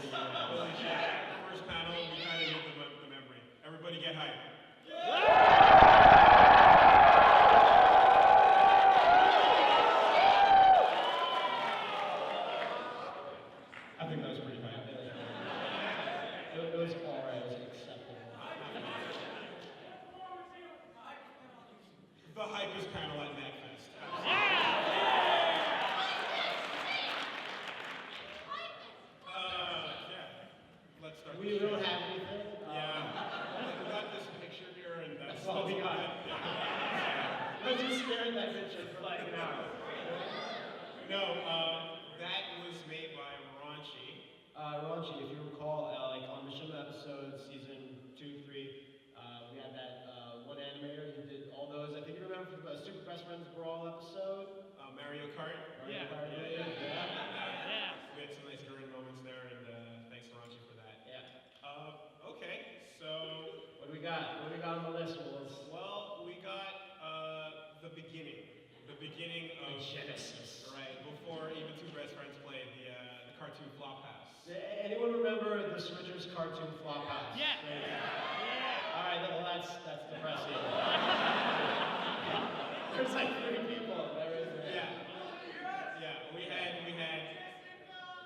Holy shit. First panel, we kind of need the memory. Everybody get hype. I think that was pretty hype. It was alright, it was acceptable. The hypest panel at MAGFest. Let's start. We don't have anything. We got this picture here, and that's all we got. Yeah. I was just staring at that picture for like an hour. No, that was made by Raunchy. Raunchy, if you recall, like on the show episode, season 2, 3, we had that one animator who did all those. I think you remember the Super Best Friends Brawl episode? Mario Kart. Yeah. We had some nice Gurren moments there, and thanks to Raunchy for that. Yeah. Okay, so What do we got? What do we got on the list, Willis? well, we got the beginning of Genesis. right before even Two Best Friends played the cartoon Flophouse. Anyone remember the Switchers cartoon Flophouse? Yeah. All right, well that's depressing. There's like 3 people there, isn't it? Yeah. We had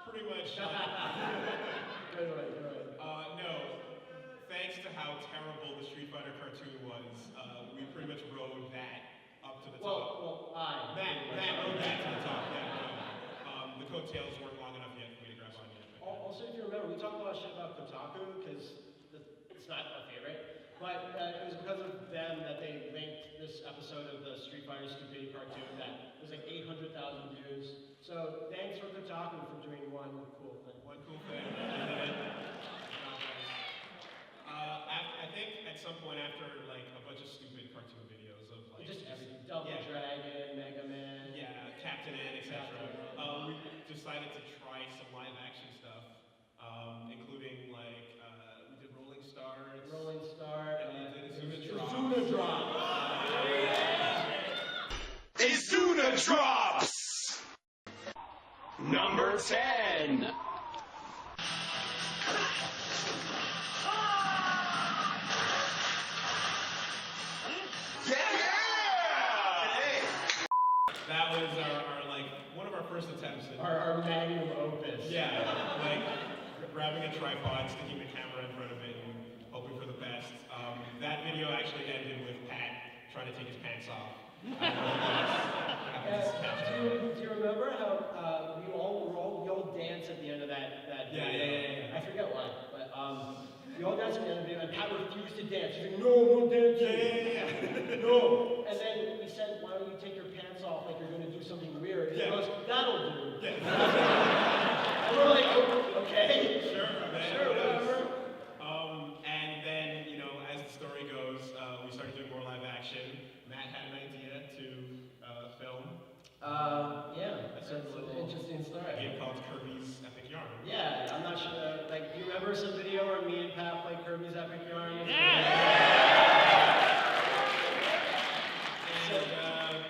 pretty much. Good one. No, thanks to how terrible the Street Fighter cartoon was, we pretty much rode that up to the top. Matt rode that to the top. Yeah. The coattails weren't long enough yet for me to grab on yet. Also, if you remember, we talked a lot of shit about Kotaku because it's not our favorite, but it was because of them that they linked this episode of the Street Fighter Stupidity cartoon that was like 800,000 views. So thanks for Kotaku for doing one cool thing. One cool thing. I think at some point after like a bunch of stupid cartoon videos of like Just everything. Double Dragon, Mega Man. Yeah, Captain N, etc. We decided to try some live action stuff, including like we did Rolling Stars. And we did Izuna Drop. Izuna Drops! Number 10. That was our like one of our first attempts at Our magnum opus. yeah, like grabbing a tripod, sticking the camera in front of it, and hoping for the best. That video actually ended with Pat trying to take his pants off. Do you remember how we all dance at the end of that video? Yeah. I forget why, but we all danced at the end of the video, and Pat refused to dance. He's like, no, I'm not dancing. No. And then we said, why don't you take your pants off like you're going to do something weird? And he goes, that'll do. Yeah. And we're like, oh, okay. Sure, whatever. And then, you know, as the story goes, we started doing more live action. Matt had an idea to film. That's an interesting A story. game called Kirby's Epic Yarn. Yeah, I'm not sure. Like, do you remember some video where me and Pat played Kirby's Epic Yarn? And,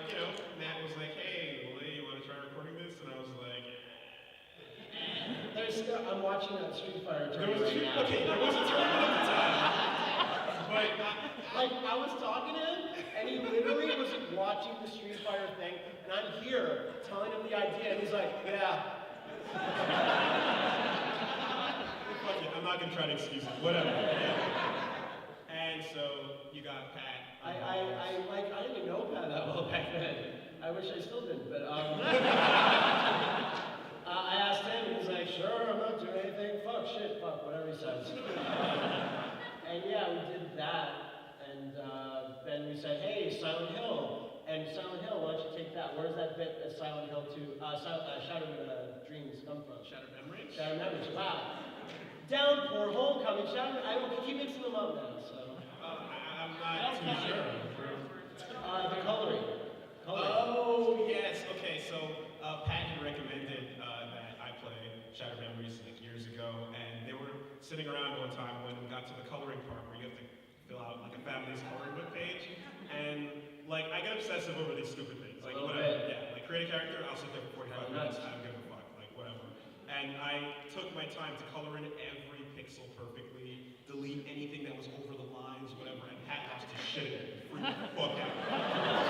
you know, Matt was like, hey, Willie, you want to try recording this? And I was like, I'm watching a Street Fighter there was tournament right now. there was a tournament at the time. But, Like, I was talking to him, and he literally was watching the Street Fighter thing, and I'm here telling him the idea, and he's like, yeah. fuck it, I'm not going to try to excuse it, whatever. And so, you got Pat. I didn't even know Pat that well back then. I wish I still did, but I asked him, and he's like, sure, I'm not doing anything, fuck, whatever he says. And yeah, we did that, and then we said, hey, Silent Hill. And Silent Hill, why don't you take that? Where's that bit at Silent Hill 2, Shattered Dreams come from? Shattered Memories? Shattered Memories, wow. Downpour, Homecoming, Shattered, I keep mixing them up now, so. I'm not too sure. The coloring. Oh, yes, okay, so Pat had recommended that I play Shattered Memories like years ago, and they were sitting around one time when we got to the coloring part where you have to fill out like a family's coloring book page, and like I get obsessive over these stupid things, like whatever, yeah, like create a character, I'll sit there for 45 minutes, I don't give a fuck, like whatever. And I took my time to color in every pixel perfectly, delete anything that was over the lines, whatever, and Pat lost his shit and freaked the fuck out. What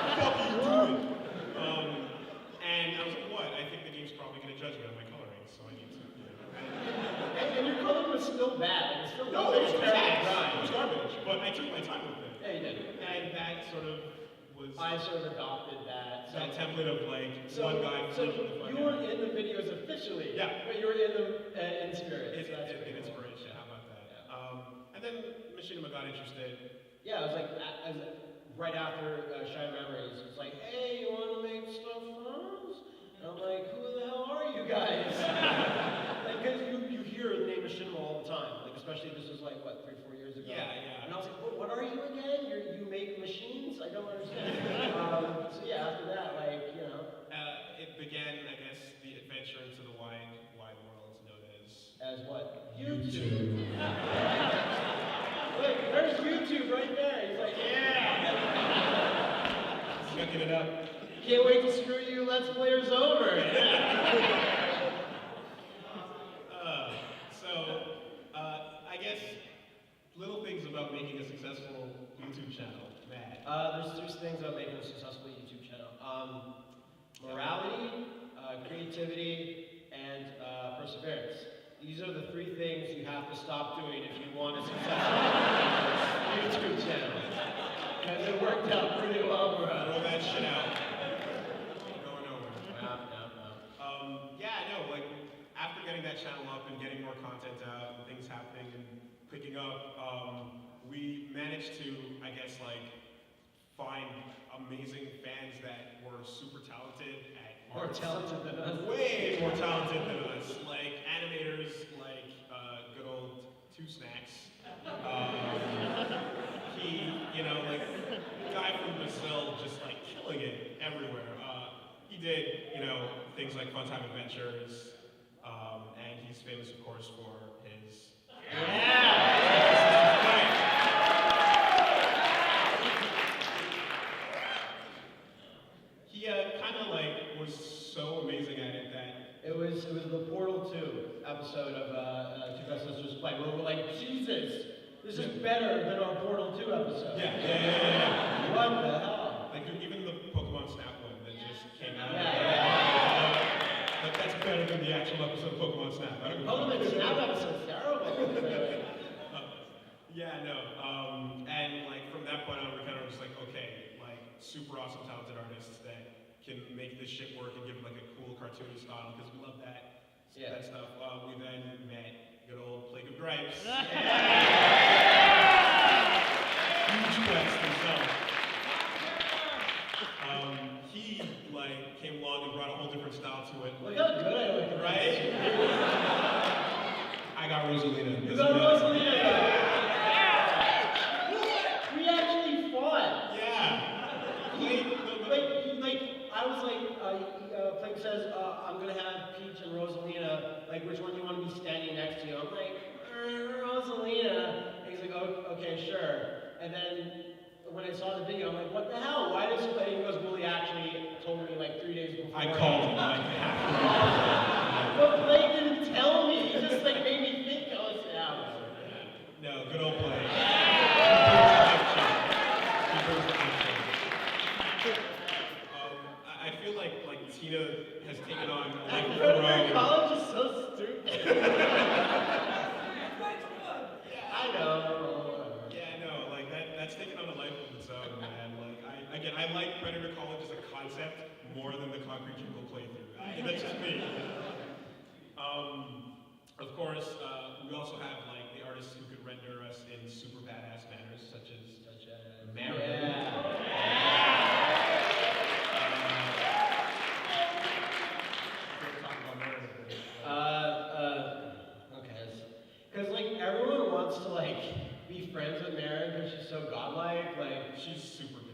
the fuck are you doing? And I was like, what? I think the game's probably going to judge me on my coloring, so I need to, And your coloring was still bad. It was still No, it was terrible. trash. It was garbage, but I took my time with it. Yeah, you did. And that sort of was I sort of adopted that. that template of like one guy So freaking the fuck you out. weren't in the videos officially, Yeah. but you were in them in spirit. It, So that's it, pretty it cool. inspiration, how about that? And then Machinima got interested. Yeah, it was like right after Shy Memories. It was like, hey, you want to make stuff for us? And I'm like, who the hell are you guys? Because you hear the name Machinima all the time. Like especially this was like what 3-4 years ago. Yeah. And I was like, what are you again? You make machines? I don't understand. So yeah, after that, like It began, I guess, the adventure into the wide world known as what? YouTube. Look, there's YouTube right there. He's like, yeah. Sucking it up. Can't wait to screw you. Let's Players over. I guess little things about making a successful YouTube channel. Matt. There's 3 things about making a successful YouTube channel. Morality, creativity, and perseverance. These are the 3 things you have to stop doing if you want a successful YouTube channel. Because it worked out pretty well for us. Throw that shit out. Ain't going nowhere. No. Yeah, no, like after getting that channel up and getting more content out and things happening and picking up, we managed to, I guess, like find amazing fans that were super talented at More talented than us. way more talented than us, like animators, like good old Two Snacks. He, like guy from Brazil, just like killing it everywhere. He did, things like Funtime Adventures, and he's famous, of course, for his. He kind of like was so amazing at it that It was the Portal 2 episode of Two Best Sisters Play, where we're like, Jesus, this is better than our Portal 2 episode. Yeah. What the hell? Like even the Pokemon Snap one that just came out. Yeah. Like that's better than the actual episode of Pokemon Snap. I don't give a Pokemon fuck. Snap episode's terrible. Yeah, no. And like from that point on, we kind of just like, okay, like super awesome, talented artists that can make this shit work and give it like a cool cartoony style because we love that. Yeah. That stuff. We then met good old Plague of Gripes. Huge West himself. He like came along and brought a whole different style to it. Look how good I look. Right? I got Rosalina. You got Rosalina. We actually fought. Yeah. I was like, Plague says, I'm gonna have Peach and Rosalina. Like, which one do you want to be standing next to? I'm like, Rosalina. And he's like, oh, okay, sure. And then when I saw the video, I'm like, what the hell? Why does he goes, well, he actually told me like 3 days before. I called him like half. But Plague didn't tell me. He just like made me think. I was, No, good old Plague. I feel like Tina has taken on a life of her Predator own. College is so stupid. I know. Yeah, no, like that's taken on a life of its own, man. Like I like Predator College as a concept more than the Concrete Jungle playthrough. That's just me. Of course, we also have like the artists who could render us in super badass manners, such as Marin. Because like everyone wants to like be friends with Mary because she's so godlike. Like She's super good.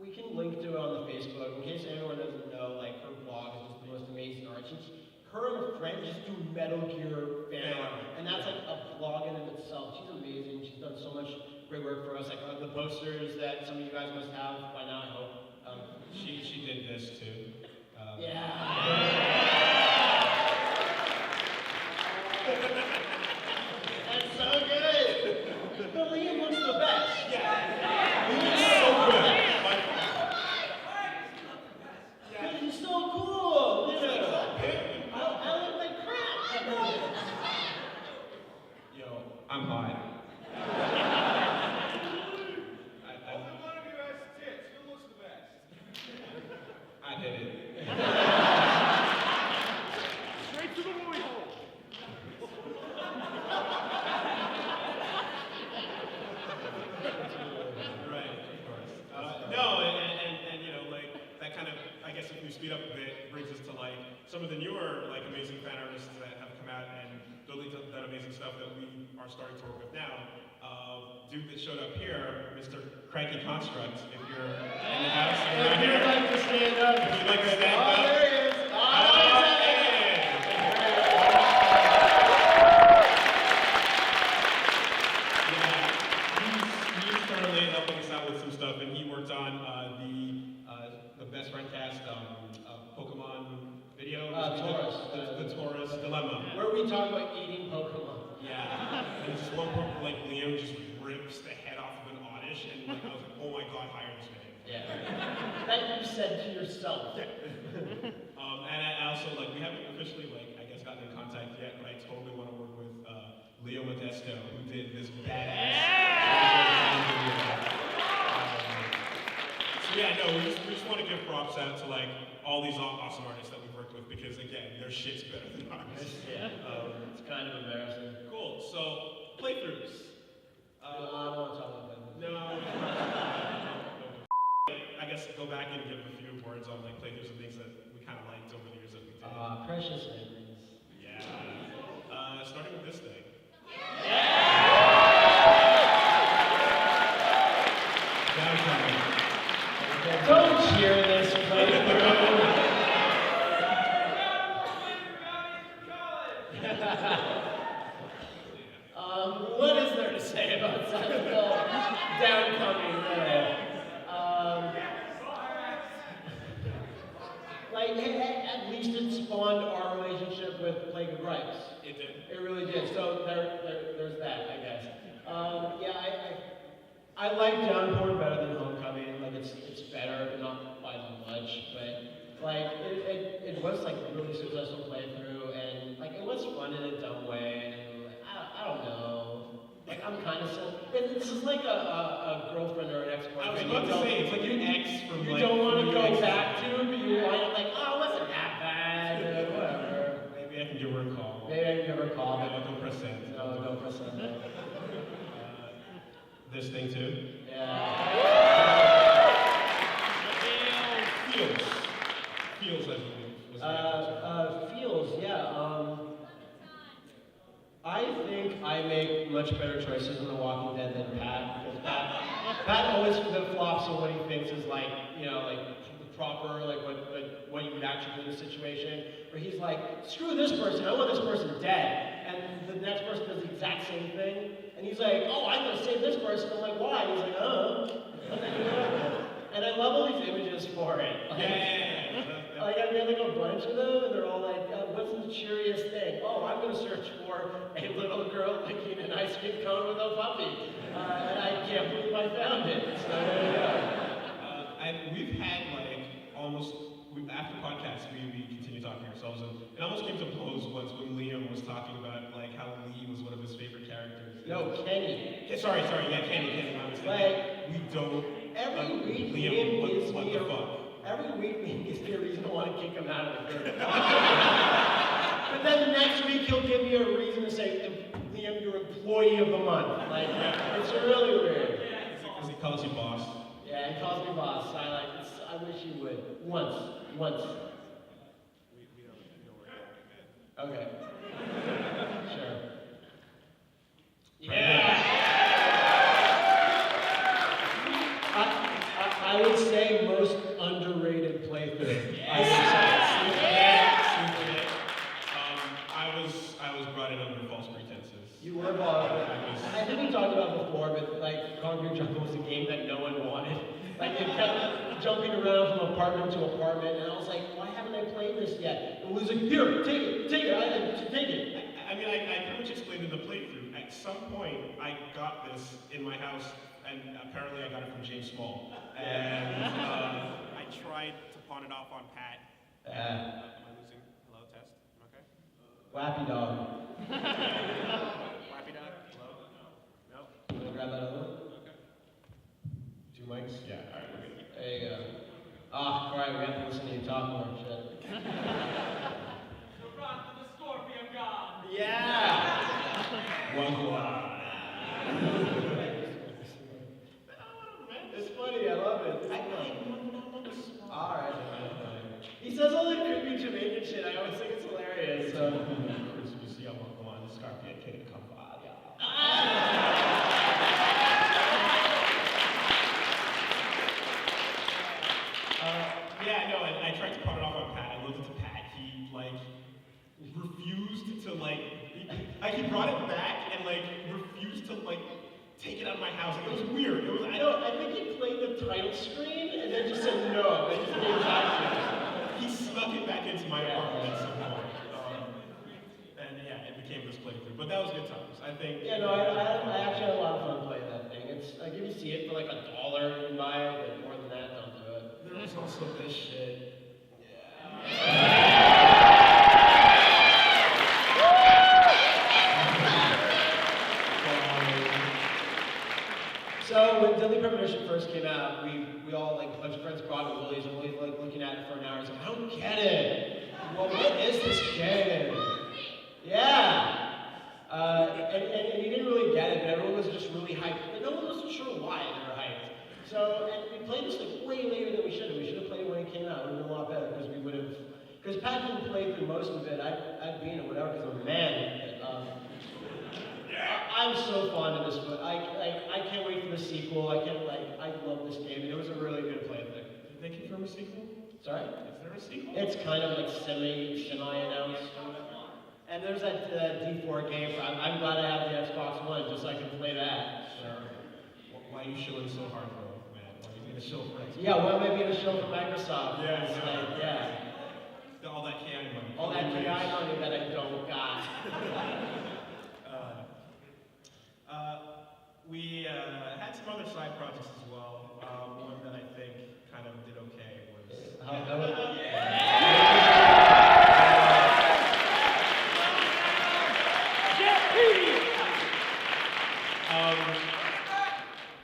we can link to it on the Facebook in case anyone doesn't know. Like her blog is just the most amazing art. Her and her friend just do Metal Gear fan art, and that's like a blog in itself. She's amazing. She's done so much great work for us. Like the posters that some of you guys must have by now, I hope. She did this too. Yeah. That's so good. But Liam looks the best. Yeah. He looks so good. Like, But he's so cool. I look like crap. yo, I'm high. Only one of you has tits. Who looks the best? I did it. Straight to the woolly hole. Right, of course. No, and you know, like that kind of, I guess if we speed up a bit, brings us to like some of the newer, like amazing fan artists that have come out and really done amazing stuff that we are starting to work with now. Dude that showed up here, Mr. Cranky Construct, if you're in the house, If around you'd here. like to stand up. If you'd like to stand Oh, up. there he is. He's currently helping us out with some stuff, and he worked on the best friend cast Pokemon video. Taurus. The Taurus Dilemma. Where we talk about eating Pokemon. Yeah. And it's just one point where like Liam just rips the head off of an Oddish, and like I was like, oh my god, hire this man. Yeah. That you said to yourself. And I also like we haven't officially like I guess gotten in contact yet, but I totally want to work with Leo Modesto, who did this badass. So yeah, no, we just want to give props out to like all these awesome artists that we've worked with because again, their shit's better than ours. Yeah. It's kind of embarrassing. Cool. So playthroughs. I don't want to talk about that. No. I guess go back and give a few words on like playthroughs and things that we kind of liked over the years that we did. Precious memories. Yeah. Starting with this thing. Downtime. Don't cheer this playthrough. What is there to say about Silent Hill Downcoming? Like, at least it spawned our relationship with Plague of Gripes. It did. It really did. So there's that, I guess. Yeah, I like Downpour better than Homecoming. Like it's better, but not by much. But like it was like a really successful playthrough, and like it was fun in a dumb way. And like, I don't know. Like I'm kind of this is like a girlfriend or an ex-boyfriend. I was about to say it's like an ex from You like. don't want to three go exes. back to, but you wind up like, oh, it wasn't that bad. Whatever. Maybe I can give her a call. Maybe I can give her a call. No, don't press send. No, don't press that. This thing too. Yeah. Feels. Feels like it was the answer. Feels, yeah. I think I make much better choices in The Walking Dead than Pat, because Pat always flip-flops on what he thinks is like, you know, like the proper, like what you would actually do in the situation. Where he's like, screw this person, I want this person dead. And the next person does the exact same thing. And he's like, oh, I'm gonna save this person. I'm like, why? And he's like, And I love all these images for it. Like I made like a bunch of them, and they're all like, what's the cheeriest thing? Oh, I'm gonna search for a little girl licking an ice cream cone with a puppy. And I can't believe I found it. So there you go. And we've had like almost, after podcasts, we continue talking to ourselves, and it almost came to blows once when Liam was talking about like how Lee was one of his favorite characters. No, Kenny. Sorry, yeah, Kenny, my mistake. Like, we don't. Every week, Liam, gives what me the fuck? Every week, Liam gives me a reason to want to kick him out of the group. But then the next week, he'll give me a reason to say, Liam, you're employee of the month. Like, it's really weird. Because he calls you boss. Yeah, he calls me boss. I wish he would. Once. We don't work out, man. Okay. Sure. Yeah. I would say most underrated playthrough. I would say. I was brought in under false pretenses. You were bought. I think we talked about before, but like Concrete Jungle was a game that no one wanted. Like it kept jumping around from apartment to apartment, and I was like, why haven't I played this yet? And it was like, here, take it, take it. I mean, I some point, I got this in my house, and apparently I got it from James Small. And I tried to pawn it off on Pat. Am I losing? Hello, test? Okay? Wappy dog. Wappy dog? Hello? No? You wanna grab that other one? Okay. 2 mics? Yeah, all right, we're good. There you go. Ah, right, we have to listen to you talk more, shit. The wrath of the Scorpion God. Yeah! It's funny, I love it. Alright. He says all the creepy Jamaican shit, I always think it's hilarious, so. You see, I'm on the Scorpion King come by. Yeah, no, and I tried to pawn it off on Pat. I looked into Pat. He, refused to, he brought it back and, refused to, take it out of my house. It was weird. It was, I think he played the title screen and then just said no, and just gave it back to us. he snuck it back into my apartment at some point. And yeah, it became this playthrough. But that was good times. I think. Yeah, no, I actually had a lot of fun playing that thing. It's like if you see it for $1, you can buy it, but more than that, don't do it. There was also this shit. So when Deadly Premonition first came out, we all a bunch of friends brought it to Willie's, and Willie's looking at it for an hour. He's like, I don't get it. Well, what is this game? Yeah. And he didn't really get it, but everyone was just really hyped. But no one was sure why they were hyped. So, and we played this way later than we should have. We should have played it when it came out. It would have been a lot better because we would have. Because Pat didn't play through most of it. I'd be in it, whatever, because I'm a man. I'm so fond of this book. I can't wait for the sequel. I love this game. It was a really good playthrough. Did they confirm a sequel? Sorry? Is there a sequel? It's kind of semi-announced. And there's that D4 game. I'm glad I have the Xbox One just so I can play that. Sure. Why are you shilling so hard, bro, man? Why are you being a shill for Xbox? Yeah, why am I being a show for Microsoft? Yeah, It's yeah. yeah. All that KI money. All that KI money that I don't got. We had some other side projects as well. One that I think kind of did okay was.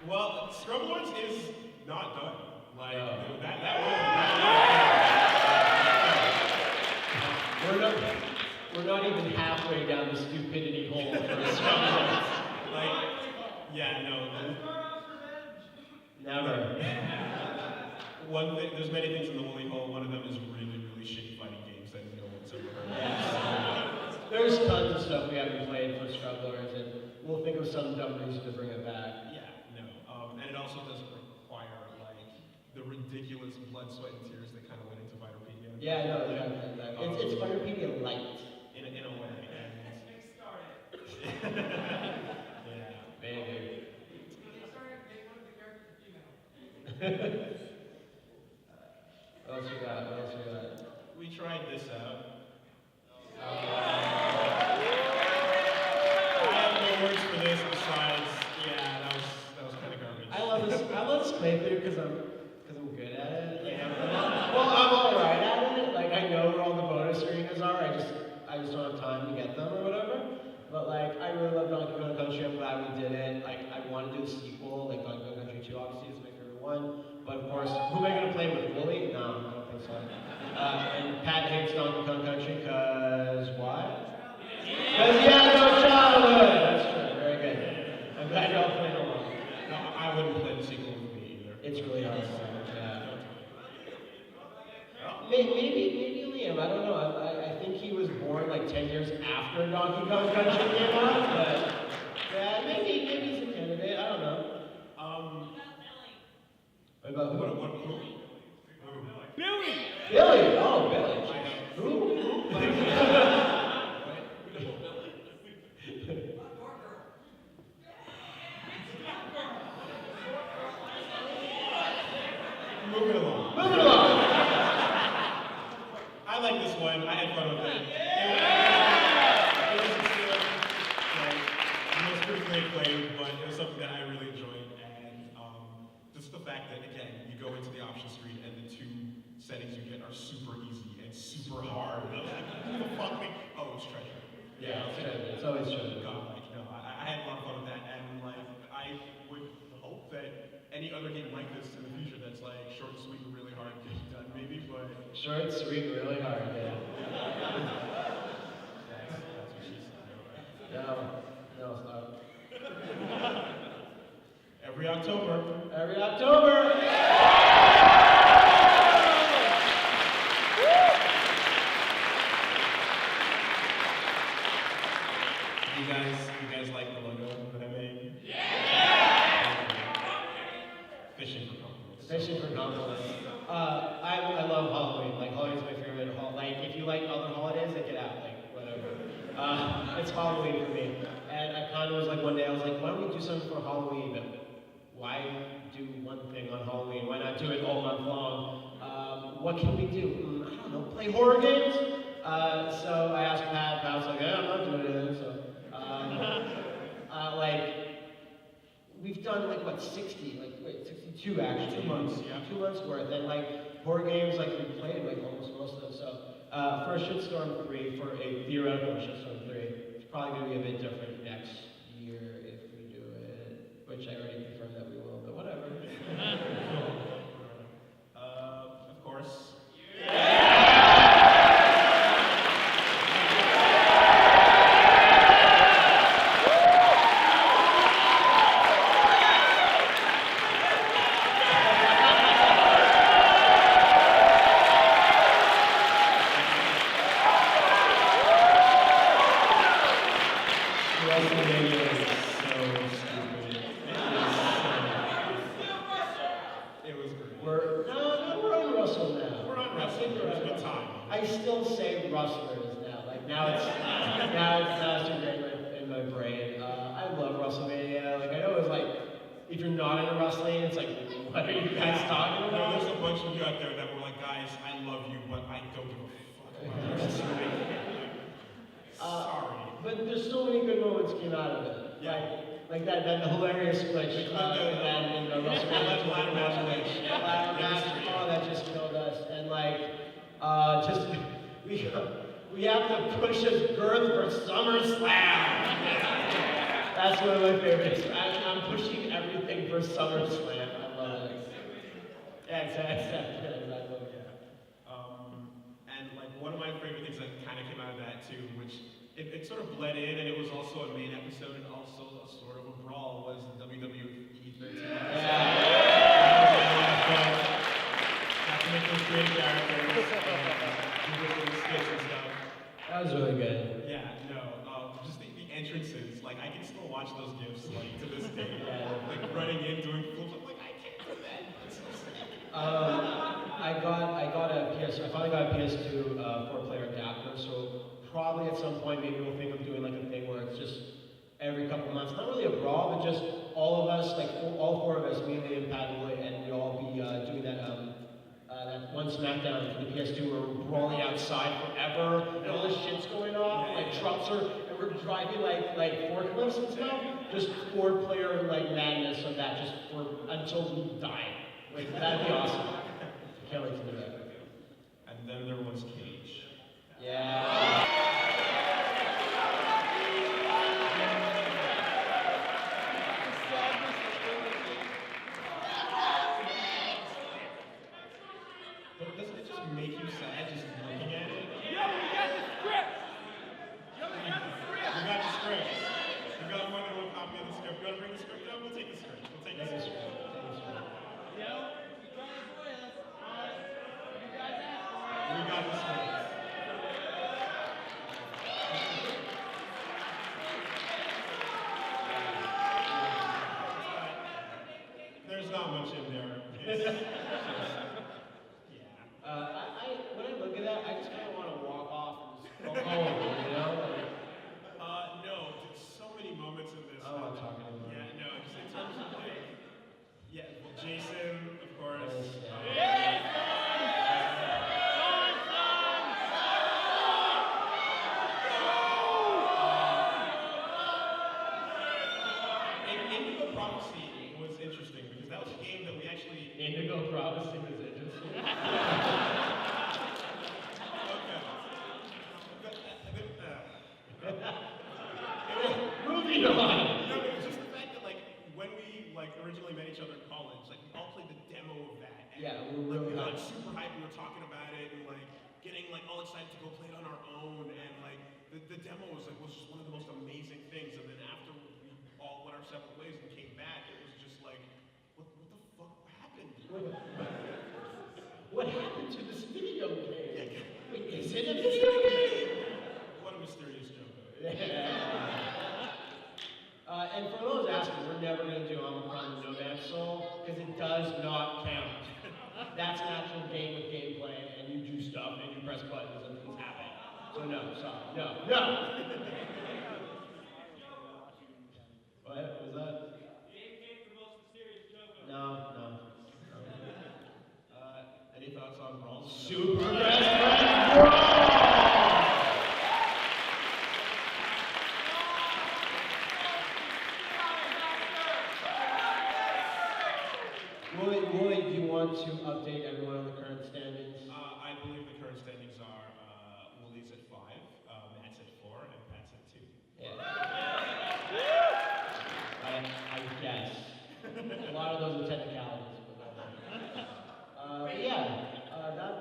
Well, Scrub Lords is not done. We're not even halfway down the stupidity hole for Scrub Lords. Yeah, no. Never. One thing, there's many things in the Woolly Hole. One of them is really, really shitty fighting games that no one's ever heard of. There's tons of stuff we haven't played for Scrub Lords, and we'll think of some dumb reason to bring it back. Yeah, no. And it also doesn't require, the ridiculous blood, sweat, and tears that kind of went into Vitopedia. Yeah, no, it's Firepedia light. In a way. And yeah. Maybe. What else we got? We tried this out. I have no words for this besides, yeah, that was kind of garbage. I love this playthrough because I'm good at it. I'm alright at it. I know where all the bonus arenas are. I just don't have time to get them or whatever. But I really love Donkey Kong Country. I'm glad we did it. I want to do the sequel. Donkey Kong Country 2 obviously is my favorite one. But of course, who am I gonna play with? Wooly? No, I don't think so. And Pat hates Donkey Kong Country because why? Because he has no childhood. That's true. Very good. I'm glad y'all played along. No, I wouldn't play the sequel with me either. It's really hard to say. Yeah. Maybe Liam. I don't know. I think he was born 10 years after Donkey Kong Country came out, but yeah, maybe he's a candidate. I don't know. What about who? Who? Billy! Billy. Oh, Billy. Who? Moving along. I like this one. I had fun with it. It was the most always true. God, like, no, I had a lot of fun with that, and like, I would hope that any other game like this in the future that's like short and sweet and really hard gets done, maybe, but. Short, sweet, really hard, yeah. That's what she said. No, it's not. Every October. Every October! You guys like the logo that I made? Yeah! Fishing for compliments. Fishing for compliments. I love Halloween. Like, Halloween's my favorite holiday. Like, if you like other holidays, then get out. Like, whatever. It's Halloween for me. And I kind of was like, one day, I was like, why don't we do something for Halloween? But why do one thing on Halloween? Why not do it all month long? What can we do? I don't know, play horror games? So I asked Pat, Pat was like, yeah, I'm not doing anything, so. We've done like, what, 62 actually. 2 months, yeah. 2 months worth, and like, horror games, like, we played like almost most of them, so. For a Shitstorm 3, for a theoretical Shitstorm 3, it's probably gonna be a bit different next year if we do it, which I already confirmed that we will, but whatever. Of course. I still say rustlers now. Like now it's too great in my brain. I love WrestleMania. Like I know it's like if you're not into wrestling, it's like what are you guys talking about? There's a bunch of you out there that were like, guys, I love you, but I don't give a fuck about wrestling. Sorry. But there's so many good moments came out of it. Yeah. Like that hilarious like in the WrestleMania ladder match. Oh, that just killed us. And like we have to push his girth for SummerSlam. That's one of my favorites. I'm pushing everything for SummerSlam. I love it. Yeah, exactly. I love it. And like one of my favorite things that kind of came out of that too, which it sort of bled in, and it was also a main episode and also a sort of a brawl, was the WWE 13. Yeah. Got to make those great characters, and skits and stuff. That was really good. Yeah, no, just the entrances, like I can still watch those gifs like to this day. Like running in, doing flips, I'm like, I can't do that. It's so sick. I finally got a PS2 4-player adapter, so probably at some point maybe we'll think of doing like a thing where it's just every couple months, not really a brawl, but just all of us, like all 4 of us, me and Liam and Pat and we'd all be doing that that one SmackDown for the PS2 where we're brawling outside forever and all this shit's going on, like trucks are, and we're driving like forklifts and stuff, just 4-player like madness of that just for until we die. Like that'd be awesome. Can't wait to do that. And then there was Cage. Yeah. But doesn't it just make you sad just looking at it? Yo, we got the script! Yo, we got the script! We got the script. We got more than one copy of the script. You want to bring the script up? We'll take the script. We'll take the script. Yo, we got it for us. You guys asked for it. We got the script. There's not much in there. When I look at that, I just kind of want to walk off and just go home, you know? No, there's so many moments in this. Oh, I'm talking about. Yeah, no, just in terms of like, yeah, well, Jason, of course. Yes, Son! moving on. No, it was just the fact that like when we like originally met each other in college, like we all played the demo of that. And, Yeah, we were really we were hyped. like super hyped. We were talking about it and like getting like all excited to go play it on our own. And like the demo was just one of the most amazing things. And then after we all went our separate ways and came back, it was just like, what the fuck happened? What happened to this video game? Wait, is it a video game? What a mysterious joke. Yeah. And for those asking, we're never going to do Omicron No Man's Soul because it does not count. That's an actual game with gameplay, and you do stuff, and you press buttons, and things happen. So no, sorry, no. What was that? No. Any thoughts on Brawl's? Super Best Friend Brawl! Lloyd, do you want to update everyone on the current standings? I believe the current standings are Woolie's at 5, Matt's at 4, and Pat's at 2. Yeah. I guess. A lot of those are technicalities. But yeah,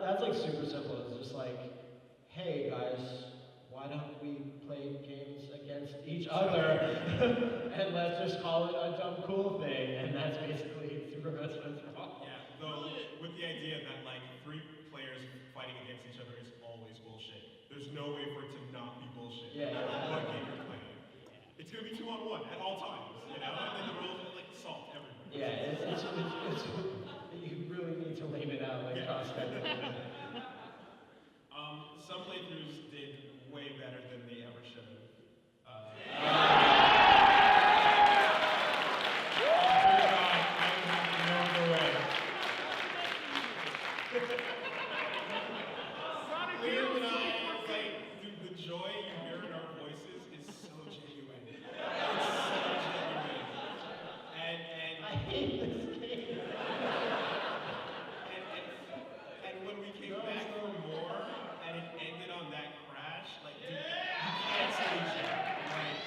that's like super simple. It's just like, hey guys, why don't we play games against each other? And let's just call it a dumb cool thing. And that's basically Super Best Friends Brawl. Yeah, though with the idea that like 3 players fighting against each other is always bullshit. There's no way for it to not be bullshit. Yeah. What game you're playing. It's gonna be 2-on-1 at all times, you know? And then the rules are like salt everywhere. Yeah, it's you really need to lay it out like CrossFit. Some playthroughs did way better than they ever should have. Liam and I, like, dude, the joy you hear in our voices is so genuine. It's so genuine. And I hate this game. and when we came back for more, and it ended on that crash, like, dude, you can't say that. Like,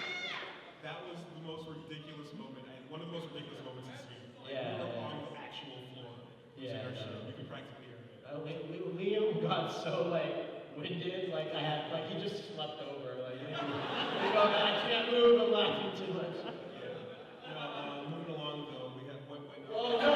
that was the most ridiculous moment, one of the most ridiculous moments this year. Like, Yeah, we were yeah. on the actual floor. Yeah, Our no. show. You could practically hear it. Liam got so like winded, like he just slept over. Like I can't move, I'm laughing too much. Moving along though, we have what? Oh no!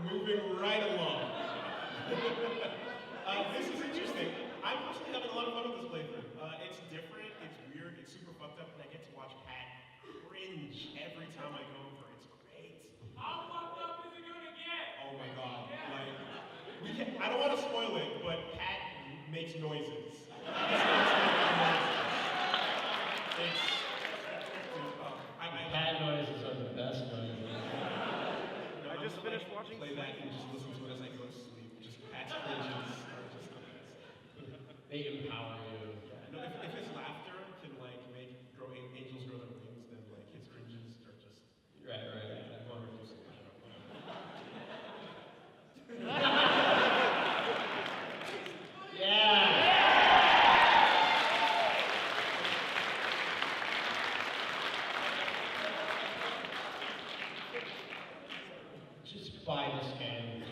Moving right along. This is interesting. I'm personally having a lot of fun with this playthrough. It's different, it's weird, it's super fucked up, and I get to watch Pat cringe every time I go over. It's great. How fucked up is it gonna get? Oh my god. Like, I don't want to spoil it, but Pat makes noises. Cat noises are the best noises. I just finished watching. Play that and just listen to it as I go to sleep. Just Pat's cringes are just the best. They empower you. No, if his laughter can like make angels grow their wings, then like his cringes are just Right. wonderful. Yeah. Just buy this game.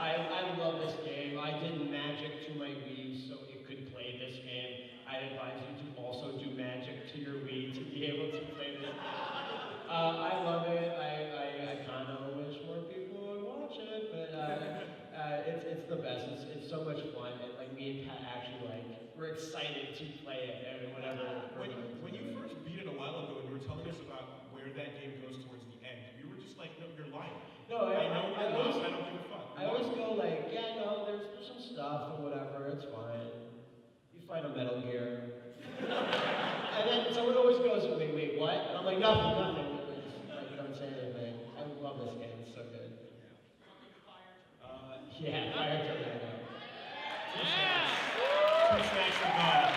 I love this game. I did Magic to my Wii so it could play this game. I advise you to also do Magic to your Wii to be able to play this game. I love it. I kind of wish more people would watch it, but it's the best. It's so much fun, and like me and Pat actually we're excited to play it and whatever. When you first beat it a while ago and you were telling us about where that game goes towards the end, we were just like, no, you're lying. No, I know you're lost. I don't give a fuck. I always go like, yeah, no, there's some stuff or whatever, it's fine. You fight a Metal Gear. And then someone always goes, wait, what? And I'm like, nothing. Like, don't say anything. I love this game, it's so good. Yeah, Fire Tornado. Two snacks are gone.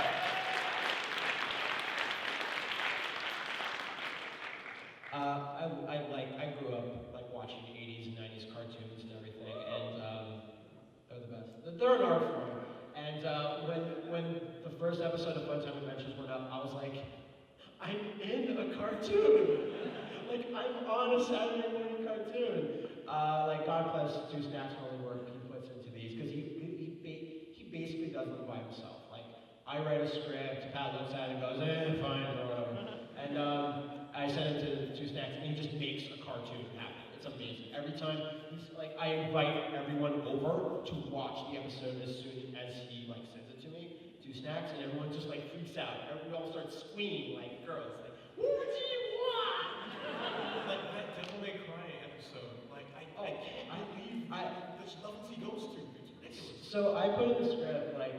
I grew up like watching 80s and 90s cartoons and everything, and they're the best. They're an art form. And when the first episode of Fun Time Adventures went up, I was like, I'm in a cartoon. Like I'm on a Saturday morning cartoon. Like God bless Stu Snacks for all the work he puts into these, because he basically does them by himself. Like I write a script, Pat looks at it and goes, fine, or whatever. And I send it to Stu Snacks, and he just makes a cartoon happen. It's amazing. Every time he's like, I invite everyone over to watch the episode as soon as he like sends it to me, Stu Snacks, and everyone just like freaks out. We all start squealing like girls, like, what do you want? Like that Devil May Cry episode. Like I can't believe the levels he goes to. It's ridiculous. So I put in the script like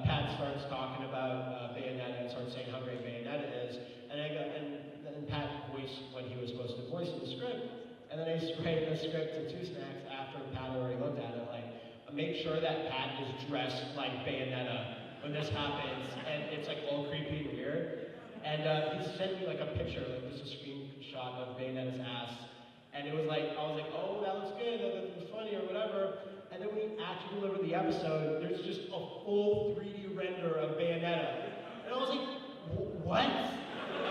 Pat starts talking about Bayonetta and starts saying how great Bayonetta is, and I go and then Pat voiced what he was supposed to voice in the script, and then I write the script to Two Snacks after Pat already looked at it, like make sure that Pat is dressed like Bayonetta when this happens, and it's like all creepy and weird, and he sent me like a picture, like just a screenshot of Bayonetta's ass, and it was like I was like, oh, that looks good, that looks funny or whatever. And then when he actually delivered the episode, there's just a full 3D render of Bayonetta. And I was like, what?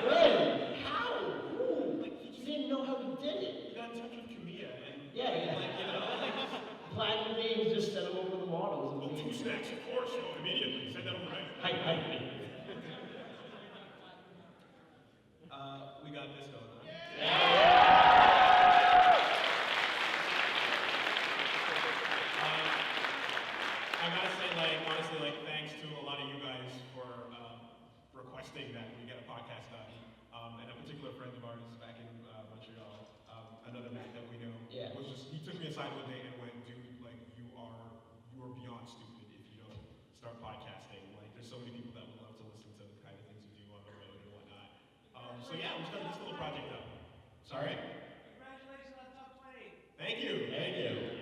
When? How? Who? Like, he didn't know how he did it. You got in touch with Kamiya and Yeah. like, you know, like Platinum Games just sent him over the models. well, Two Snacks, of course, immediately. Send that over right. Hi. We got this going on. I gotta say, like, honestly, like, thanks to a lot of you guys for requesting that we get a podcast done. And a particular friend of ours back in Montreal, another Mac that we know, Yeah. was just, he took me aside one day and went, dude, like, you are beyond stupid if you don't start podcasting. Like, there's so many people that would love to listen to the kind of things you do on the road and whatnot. So yeah, we started this little project up. Sorry? Congratulations on top 20. Thank you. Thank you.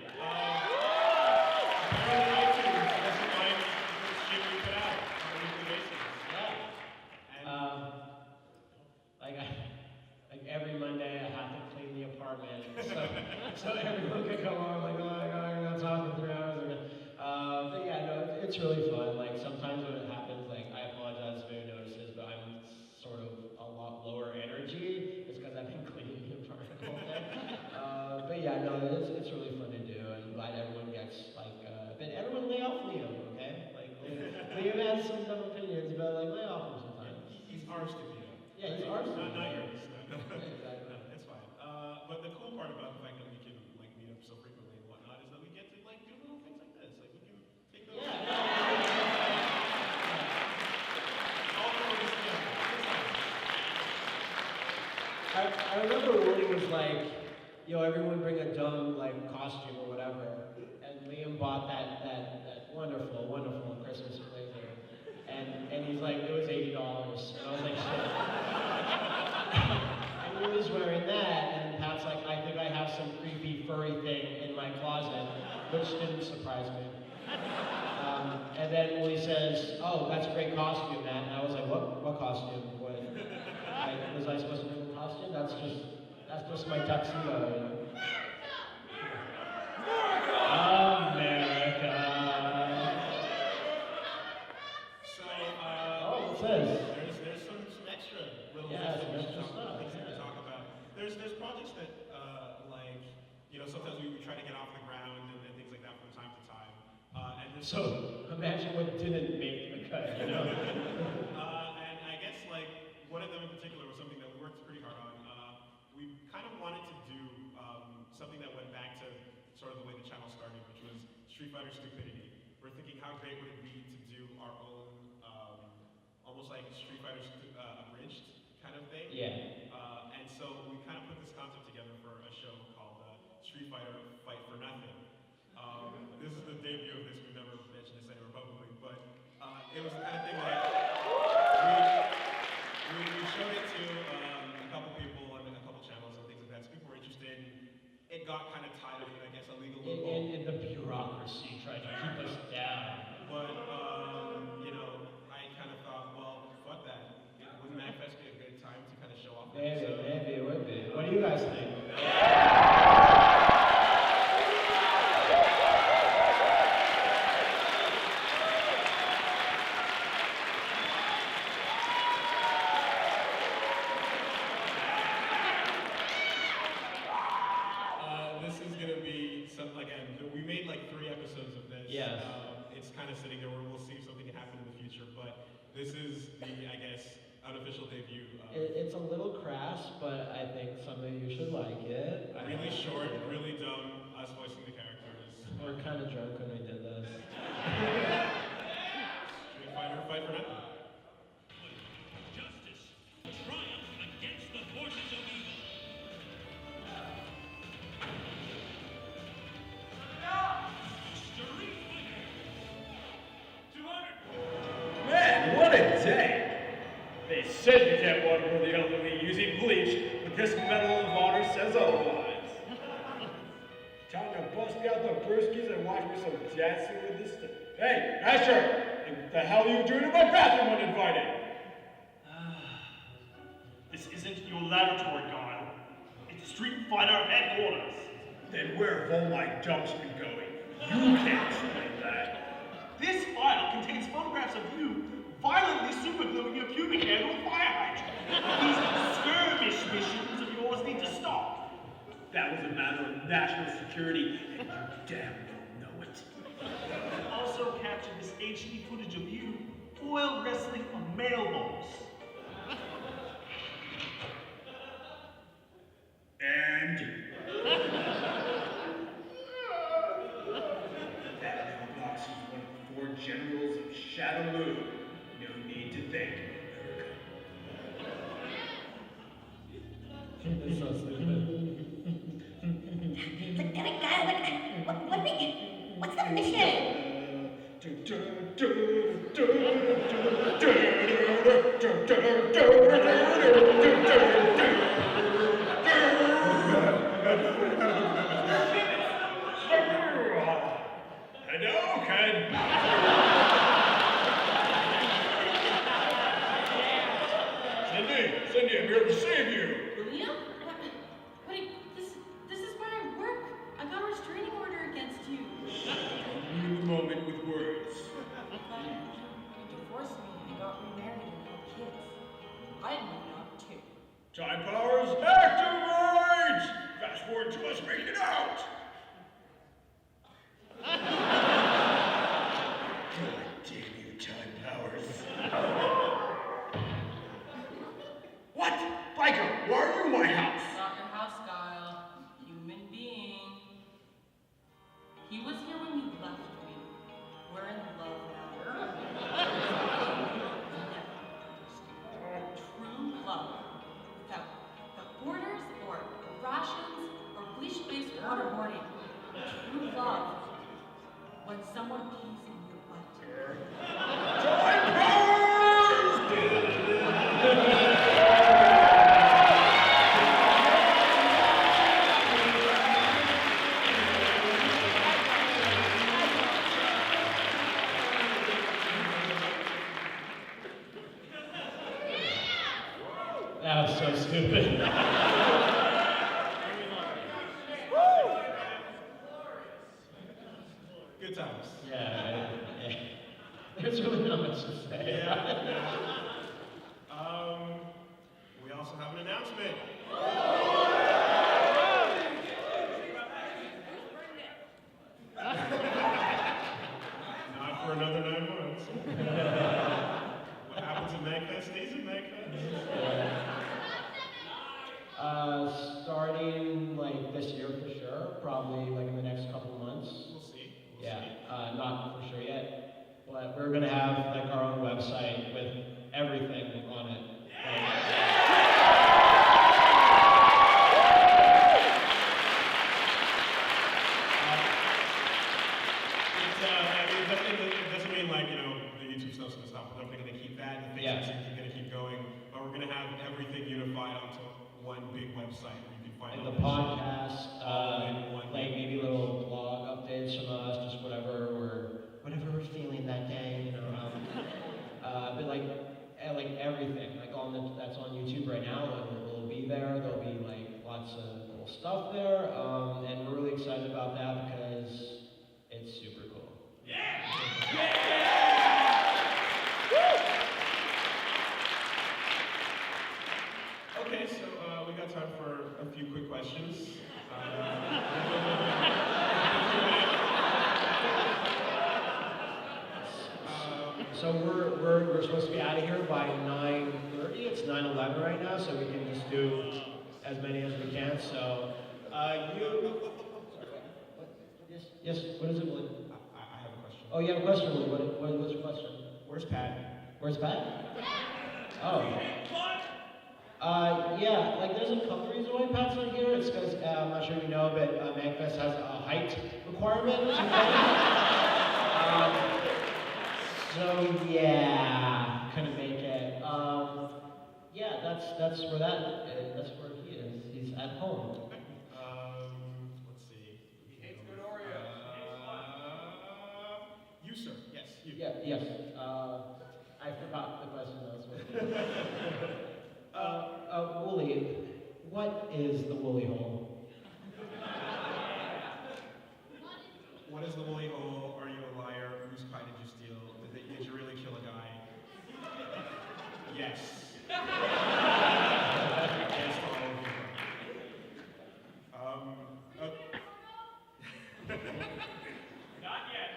Apparently iTunes specified the shit we put out on a weekly basis. Yeah. And Like every Monday I have to clean the apartment, so everyone can come on like, oh my god, I'm gonna talk for 3 hours again. But yeah, no, it's really fun. Like sometimes when it happens, like I apologize if anyone notices, but I'm sort of a lot lower energy. It's because I've been cleaning the apartment all day. But yeah, no, it's really fun to do, and I'm glad everyone gets like. But everyone lay off Liam, okay? Like Liam has some dumb opinions, but like lay off him sometimes. he's ours to be. Yeah, he's ours. Not yours. No. Yeah, exactly. No, it's fine. But the cool part about the fact that we can like meet up so frequently and whatnot is that we get to like do little things like this. Like we can take those. Yeah. All for this together. I remember Woody was like, yo, everyone bring a dumb like costume or whatever. And Liam bought that wonderful Christmas blazer. And he's like, it was $80. And I was like, shit. And he was wearing that, and Pat's like, I think I have some creepy furry thing in my closet, which didn't surprise me. And then Woody says, oh, that's a great costume, Matt. And I was like, what costume? What? Like, was I supposed to bring a costume? That's just my tuxedo, you know? America. So What's this? there's some extra little Yeah, things some that we extra can stuff, talk about. There's projects that like, you know, sometimes we try to get off the ground and things like that from time to time. And there's So, imagine what didn't make the cut, you know? and I guess like one of them in particular was something that we worked pretty hard on. We kind of wanted to do something that went back to sort of the way the channel started, which was Street Fighter Stupidity. We're thinking how great would it be to do our own, almost like Street Fighter abridged kind of thing. Yeah. And so we kind of put this concept together for a show called Street Fighter Fight for Nothing. This is the debut of this. We've never mentioned this anywhere publicly, but it was the kind of thing like we showed it to a couple people on a couple channels and things like that. So people were interested. It got kind of tied up in, I guess, a legal loophole. And the bureaucracy tried to keep us down. But you know, I kind of thought, well, fuck that. Wouldn't MAGFest be a good time to kind of show off? Maybe it would be. listening. This is gonna be some, again, we made like 3 episodes of this. Yes. It's kind of sitting there where we'll see if something can happen in the future, but this is the, I guess, unofficial debut. It's a little crass, but I think some of you should like it. Really short, really dumb, us voicing the characters. We're kind of drunk when we did this. Should we fight for now? Justice triumph against the forces of evil. Street Fighter 200. Man, what a day! They said you can't walk over the elderly using bleach, but this Medal of Honor says otherwise. Time to bust out the brewskis and watch me some dancing with this stuff. Hey, Asher! What the hell are you doing in my bathroom uninvited? This isn't your laboratory, Guile. It's Street Fighter headquarters. Then where have all my dumps been going? You can't explain that. This file contains photographs of you violently supergluing your pubic hair to a fire hydrant. These skirmish missions of yours need to stop. That was a matter of national security, and you damn well know it. Also captured this HD footage of you foil wrestling a mailbox. And that mailbox is one of the 4 generals of Shadowloo. No need to thank America. It's so stupid. What's the mission? Hadouken! Cindy, I'm here to save you! Lena? Wait, this is where I work. I got a restraining order against you. Ruin the moment with words. But you divorced me and got remarried and had kids. I didn't know that too. Time powers activate! Fast forward to us making it out! God damn you, time powers. What? Biker, why are you in my house? Not your house, Guile. Human being. He was here when you left me. We're in love now. True love. Without borders or rations or bleach-based waterboarding. True love. When someone pees in your butt. Time powers! That was so stupid. Good times. Yeah. There's really not much to say. We also have an announcement. Not for another 9 months. What happens at MAGFest stays at MAGFest. Starting like this year for sure, probably like in the next couple months. We'll see. Yeah, not for sure yet, but we're gonna have like our own website with everything on it. It doesn't mean like, the YouTube stuff's gonna stop. We're definitely gonna keep that, the Yeah. Facebook is gonna keep going, but we're gonna have everything unified onto one big website where you can find And all the this shit. podcast, All in one. like maybe little blog updates from us, just whatever we're feeling that day, but like everything, like that's on YouTube right now, will be there. There'll be like lots of cool stuff there, and we're really excited about that because it's super cool. Okay, so we got time for a few quick questions. So we're supposed to be out of here by 9:30. It's 9:11 right now, so we can just do as many as we can. So yes. What is it, Willie? I have a question. Oh, you have a question, Willie. What's your question? Where's Pat? Where's Pat? Oh. Yeah, like there's a couple reasons why Pat's not here. It's because, I'm not sure if you know, but MAGFest has a height requirement. So yeah, couldn't make it. Yeah, that's where that's where he is. He's at home. Let's see. He hates good Oreos. You, sir. Yes, you. Yeah, yes. I forgot the question that was Wooly, what is the Woolly Hole? What is the woolly hole? Are you a liar? Whose pie did you steal? Did you really kill a guy? Yes. Yes to all of you. Not yet.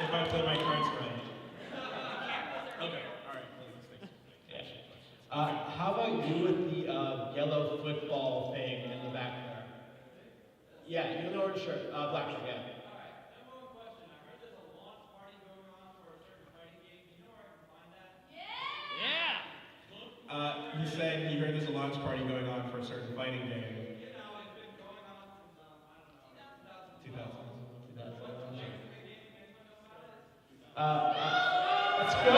If I play my cards right. Okay, alright. How about you with the yellow football thing in the back there? Yeah, you know orange shirt, black shirt, yeah. He said he heard there's a launch party going on for a certain fighting game. 2000. Let's go!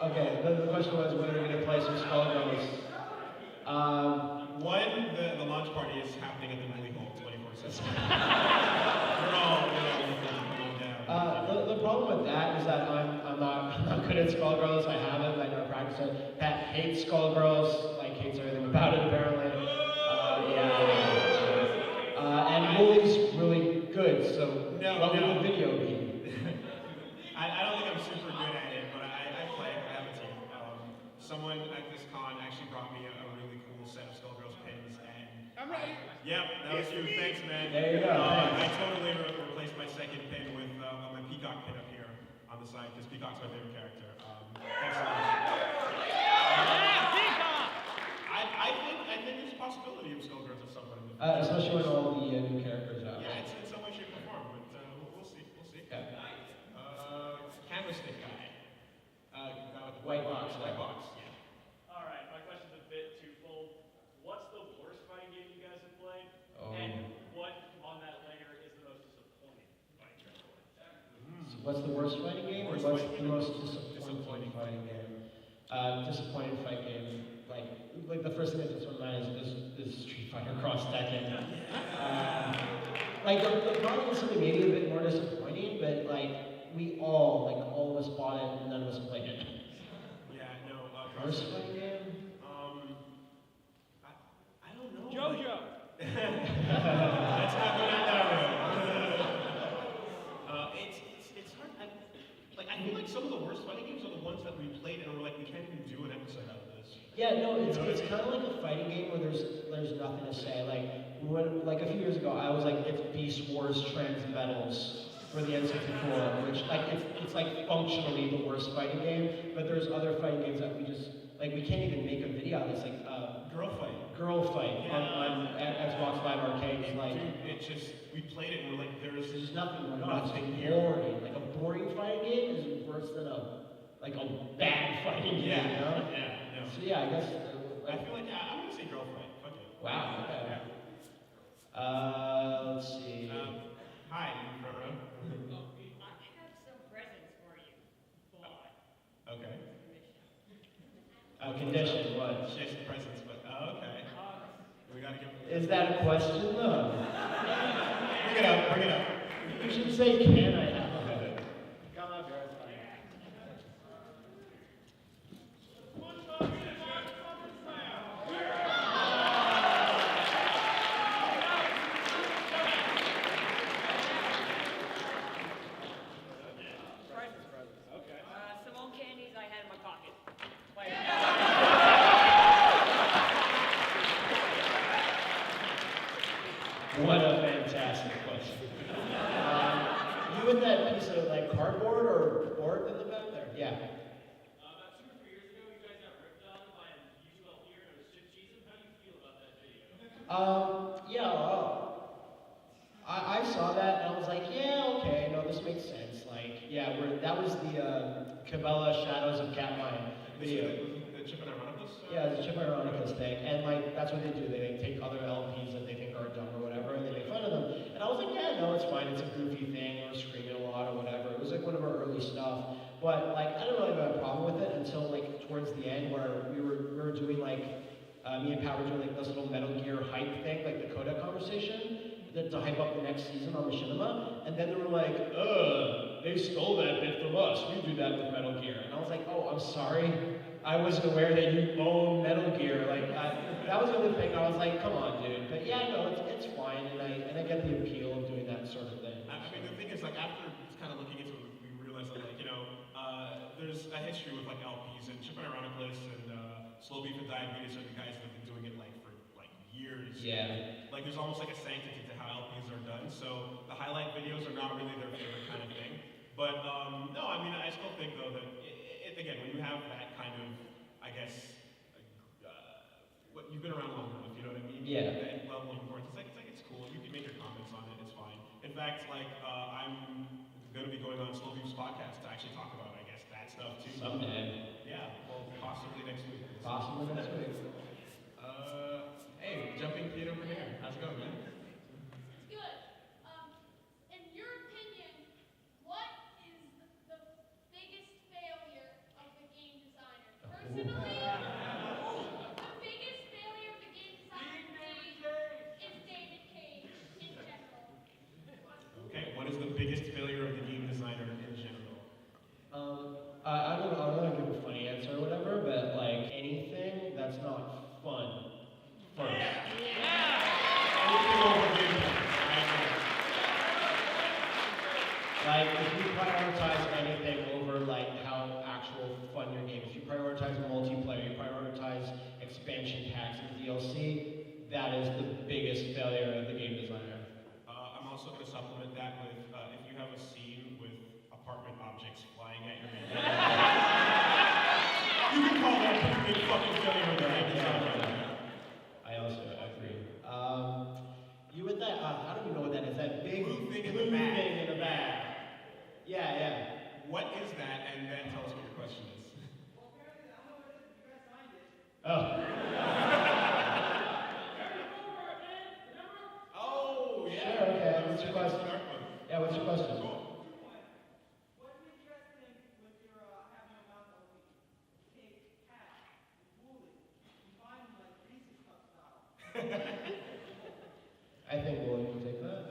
Okay, the question was when are we going to play some Skullgirls? The launch party is happening at the Woolly Hole 24/7. We're all going down. The problem with that is that I'm not good at Skullgirls. I haven't. I never practiced it. Pat hates Skullgirls, like hates everything about it apparently. And Woolly's really good. So what would the video be? I don't think I'm super good at it, but I play. I have a team. Someone at this con actually brought me a really cool set of Skullgirls pins, and I'm ready. Yep, that was you. Thanks, man. There you go. I totally replaced my second pin with my Peacock pin up here on the side because Peacock's my favorite character. Thanks so much. I think there's a possibility of Skullgirls at some point in the future. Especially when all the new characters are out. Yeah, it's in some way, shape, or form, but we'll see. Okay. Candlestick guy. White box. White box. Yeah. All right, my question's a bit twofold. What's the worst fighting game you guys have played? Oh. And what on that layer is the most disappointing fighting game you've played? So what's the worst fighting game? Or Worst what's fighting the game. most disappointing fighting game? Disappointing fight game. Like the first thing that comes to my mind is Street Fighter Cross Tekken. Like the problem is something maybe a bit more disappointing, but like we all of us bought it and none of us played it. Yeah, no. Worst fighting game? I don't know. JoJo. Let's not go down that road. It's hard. I feel like some of the worst fighting games are the ones that we played and we're like, we can't even do an episode out of this. Yeah, no, it's kind of like a fighting game where there's nothing to say. Like a few years ago, I was like, it's Beast Wars Transmetals for the N64, which it's like functionally the worst fighting game. But there's other fighting games that we just we can't even make a video out of this. Like Girl Fight on Xbox Live Arcade. Dude, it's just we played it and we're like, there's just nothing going on. nothing It's here. boring. Like a boring fighting game is worse than a bad fighting game. You know? Yeah, no. So yeah, I guess. I feel like I'm gonna say Girl Fight. Fuck it. Wow. Okay. Let's see. Hi, you front row. I have some presents for you. Okay. Condition, what? She has some presents, but okay. We gotta give. Is that a question though? We Bring it up, bring it up. You should say, can I have it? Come up here, it's fine. Some old candies I had in my pocket. What a fantastic question. You with that piece of like cardboard or board in the back there? Yeah. About 2 or 3 years ago, you guys got ripped on by a musical here and it was chip cheesing. How do you feel about that video? I saw that and I was like, yeah, okay, no, this makes sense. Like, yeah, that was the Cabela Shadows of Catmine video. The Chip and Ironicus? Yeah, the Chip Ironicus thing, and like that's what they do. They like, take other LPs that they think are dumb or whatever, and they make fun of them. And I was like, yeah, no, it's fine. It's a goofy thing. We're screaming a lot or whatever. It was like one of our early stuff, but like I didn't really have a problem with it until like towards the end where we were doing like me and Pat were doing like this little Metal Gear hype thing, like the Coda conversation. To hype up the next season on Machinima, and then they were like, they stole that bit from us. We do that with Metal Gear. And I was like, oh, I'm sorry. I wasn't aware that you own Metal Gear. Like, that was the only thing. I was like, come on, dude. But yeah, no, it's fine, and I get the appeal of doing that sort of thing. I mean, the thing is, like, after kind of looking into it, we realized that, like, you know, there's a history with, like, LPs, and Chip and Ironicus and Slow Beef and Diabetes are the guys that have been doing it, like, for, like, years. Yeah. Like, there's almost like a sanctity to how LPs are done, so the highlight videos are not really their favorite kind of thing. But, no, I mean, I still think, though, that, again, when you have that kind of, I guess, what you've been around long enough, you know what I mean? Yeah. That level of importance, it's cool. You can make your comments on it, it's fine. In fact, like, I'm going to be going on Slow Beef's podcast to actually talk about, I guess, that stuff, too. Someday. Yeah, well, possibly next week. Possibly next week. Hey, jumping kid over here. How's it going, man? It's good. In your opinion, what is the biggest failure of the game designer? Personally, the biggest failure of the game designer for me is David Cage in general. Okay, what is the biggest failure of the game designer in general? I don't know if give a funny answer or whatever, but like anything that's not fun first. Anything over gameplay, right? Like if you prioritize anything over like how actual fun your game is, you prioritize multiplayer, you prioritize expansion packs and DLC, that is the biggest failure of the game designer. I'm also going to supplement that with if you have a scene with apartment objects flying at your main you can call that a big fucking failure of the game designer. I also agree. You with that? I don't even know what that is. That big Blue thing in blue the bag. thing in the bag. Yeah, yeah. What is that? And then tell us what your question is. Oh. Oh, yeah. Sure, okay. What's your question? Yeah, what's your question? Cool. What do you guys think with your having a mouth of cake, cat, woolly, combined like Reese's cup style? I think William will take that.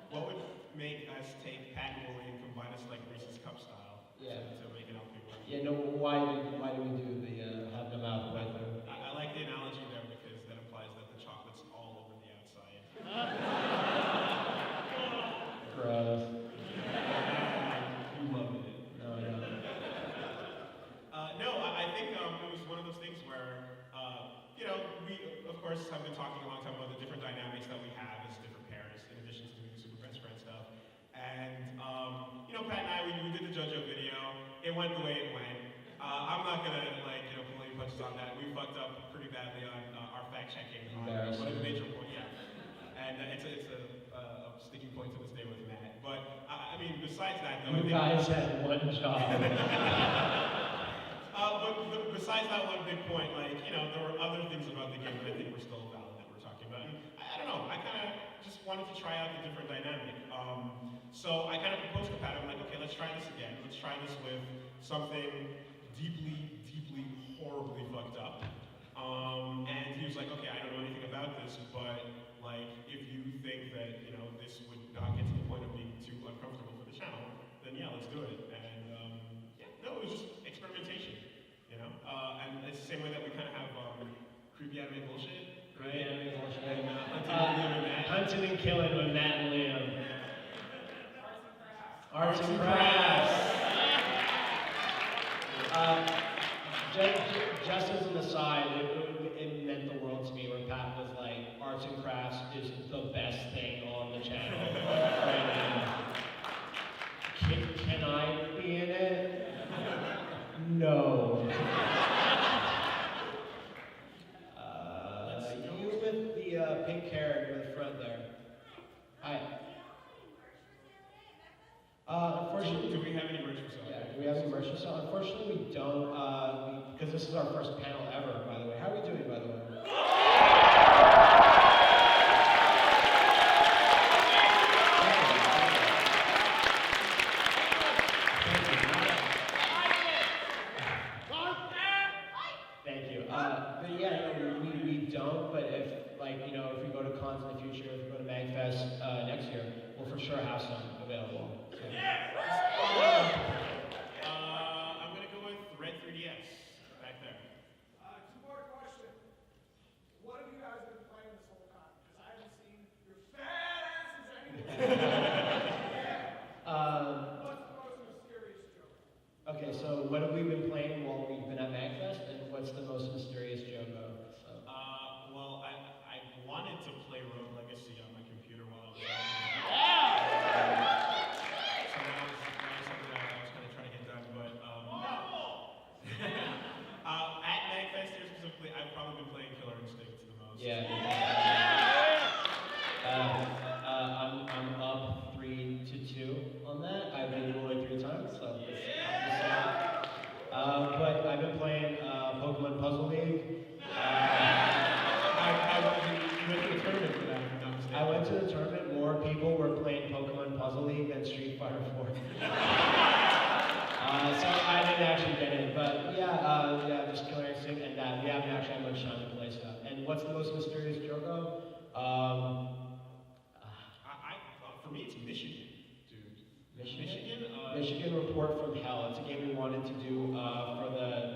What would make us take Pat and Wooly and combine us like Reese's Cup style Yeah. to make it LP work? Yeah, no, why do we do the have the mouth right there? I like the analogy there because that implies that the chocolate's all over the outside. Gross. You love it. No, no. No, I think it was one of those things where, you know, we, of course, have been talking a long time about the different dynamics that we have as different parents, in addition to doing the Super Best Friend stuff. And, you know, Pat and I, we did the JoJo video. It went the way it went. I'm not going to, like, you know, pull any punches on that. We fucked up pretty badly on our fact-checking on one of the major points, yeah. And it's a sticking point to this day with Matt. But, I mean, besides that, though, You guys had one job. But besides that one big point, like, you know, there were other things about the game that I think were still valid that we're talking about. And I don't know, I kind of just wanted to try out the different dynamic. So I kind of proposed to Pat, I'm like, okay, let's try this again. Let's try this with something deeply, deeply, horribly fucked up. And he was like, okay, I don't know anything about this, but, like, if you think that, you know, this anime bullshit, The right? anime bullshit. Hunting Hunting and Killing with Matt and Liam. Arts Arts and and crafts. Just as an aside, it meant the world to me when Pat was like, arts and crafts is the best thing on the channel right now. Can I be in it? No. You with the pink hair in the front there. Hi. Unfortunately, Do we have any merch for sale? yeah, do we have any merch for sale? Unfortunately, we don't, because this is our first panel ever, by the way. How are we doing, by the way? Thank you. But yeah, no, we don't, but if, like, you know, if we go to cons in the future, if we go to MAGFest next year, we'll for sure have some available. So. I'm gonna go with Red 3DS back there. Two-part question. What have you guys been playing this whole time? Because I haven't seen your fat asses anywhere. What's the most mysterious joke? Okay, so what have we been playing while we've been at MAGFest, and what's the most mysterious Jogo? So. Well, I wanted to play Rogue Legacy on my computer while I was out. So that was something that I was kind of trying to get done, but at MAGFest here specifically, I've probably been playing Killer Instinct the most. Yeah. I'm up 3-2 on that. I've been only 3 times, so but I've been playing Pokemon Puzzle League. You went to the tournament for that, if I'm not mistaken. I went to the tournament. More people were playing Pokemon Puzzle League than Street Fighter 4. So I didn't actually get it, but yeah, just Killer Instinct and that. We haven't actually had much time to play stuff. And what's the most mysterious Jogo? For me, it's Michigan, dude. Michigan? Michigan? Michigan Report from Hell. It's a game we wanted to do for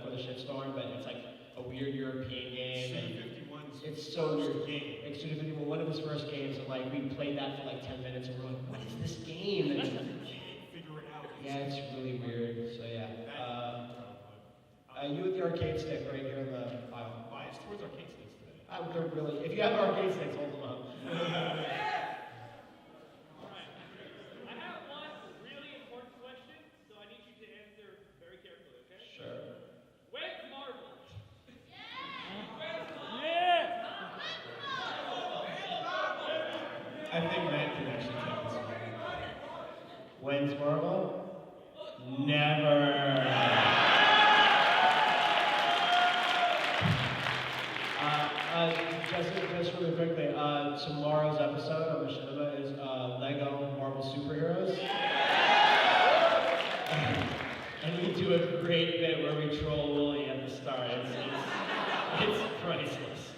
the shitstorm, but it's like a weird European game. And it's so weird. Like Suda 51, one of his first games, and like we played that for like 10 minutes, and we're like, what is this game? And Figure it out. yeah, it's really weird. So yeah. You with the arcade stick right here in the file. Bias towards arcade sticks today. They're really. If you have arcade sticks, hold them up. I have one really important question, so I need you to answer very carefully, okay? Sure. When's Marvel? I think Matt can actually take this one. When's Marvel? Never. Just really quickly, tomorrow's episode of Machinima is Lego Marvel Superheroes. And we do a great bit where we troll Wooly at the start. It's priceless.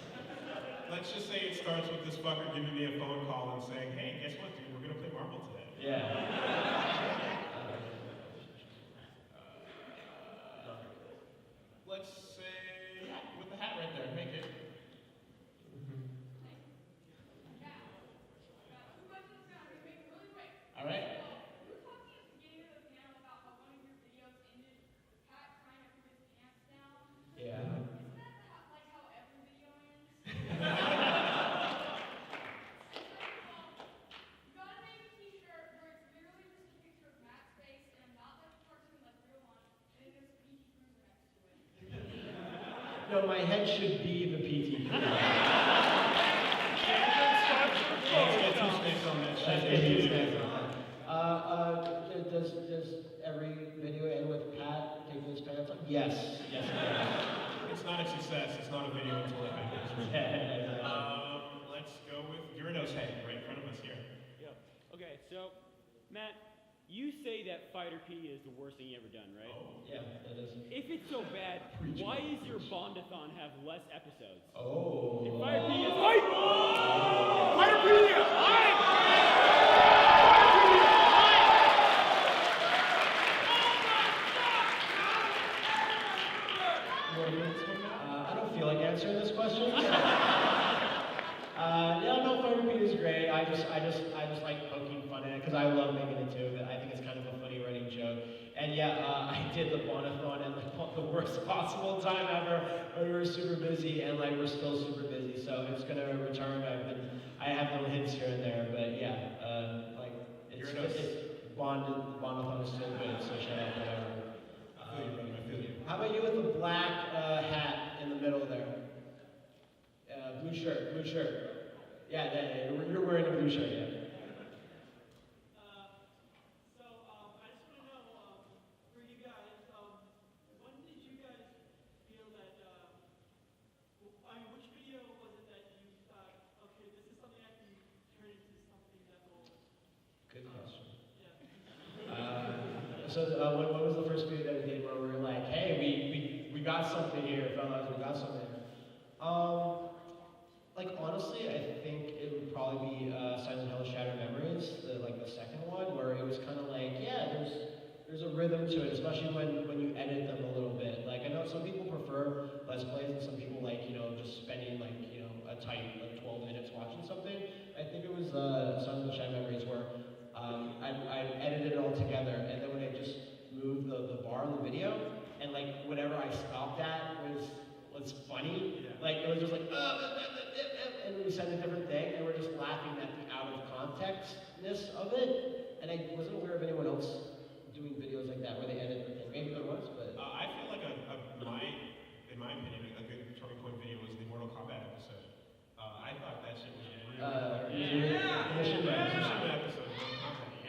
Let's just say it starts with this fucker giving me a phone call and saying, hey, guess what, dude? We're gonna play Marvel today. Yeah. Let's say, with the hat right there, make it. All right. You were talking at the beginning of the panel about how one of your videos ended with Pat trying to put his pants down. Yeah. Isn't that like how every video ends? You gotta make a t-shirt where it's literally just a picture of Matt's face and not like a cartoon like real one, and there's a PT Cruiser next to it. No, my head should be the PT. Let's get two snakes on that shit. Does every video end with Pat taking his pants off? Yes. Yes, it does. It's not a success. It's not a video until it happens. Let's go with Gyarados head right in front of us here. Yep. Okay, so, Matt, you say that Fighter P is the worst thing you ever done, right? Yeah, it is. If it's so bad, why does your Bondathon have less episodes? Oh. If Fighter P is fight! Fighter P is fight! I don't feel like answering this question. I just like poking fun at it because I love making it too. I think it's kind of a funny running joke. And yeah, I did the Bonathon at like the worst possible time ever. We were super busy, and like we're still super busy. So it's gonna return. I have little hints here and there, but yeah, like it's Bonathon is still good. So shout out whatever. I feel you. How about you with the black hat in the middle there? Blue shirt, blue shirt. Yeah, you're wearing a blue shirt, yeah. So, I just want to know, for you guys, when did you guys feel that, I mean, which video was it that you thought, okay, this is something I can turn into something that will, Good question. yeah. So what was the first video that we did where we were like, hey, we got something here, fellas, we got something. Like honestly, I think it would probably be Silent Hill Shattered Memories, the second one, where it was kind of like, yeah, there's a rhythm to it, especially when you edit them a little bit. Like I know some people prefer Let's Plays, and some people like just spending a tight 12 minutes watching something. I think it was Silent Hill Shattered Memories where I edited it all together, and then when I just moved the bar in the video, and like whatever I stopped at was funny. Yeah. Like it was just like, and we said a different thing, and we're just laughing at the out of contextness of it. And I wasn't aware of anyone else doing videos like that where they edit the thing. Maybe there was, but I feel like in my opinion, a good turning point video was the Mortal Kombat episode. I thought that shit was really Mission Rap. episode.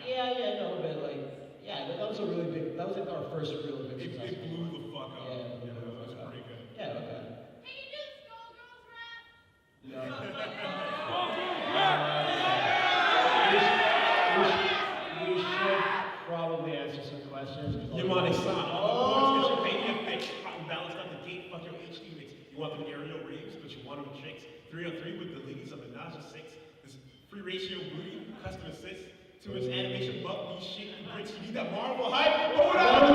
Yeah, no, but that was a really big. That was like our first real big It success. blew the fuck up. Yeah, You know, it was pretty good. Yeah, okay. Can you do Skullgirls rap? No. We should probably answer some questions. Yamane-san, oh, get your baby effects, balanced out the gate, fuck your HD mix. You want them aerial raves, but you want them chicks. 303 with the ladies of the Naja 6. This free ratio booty, custom assist. Too much animation, buff, these shit, you bricks. You need that Marvel hype. Hold on,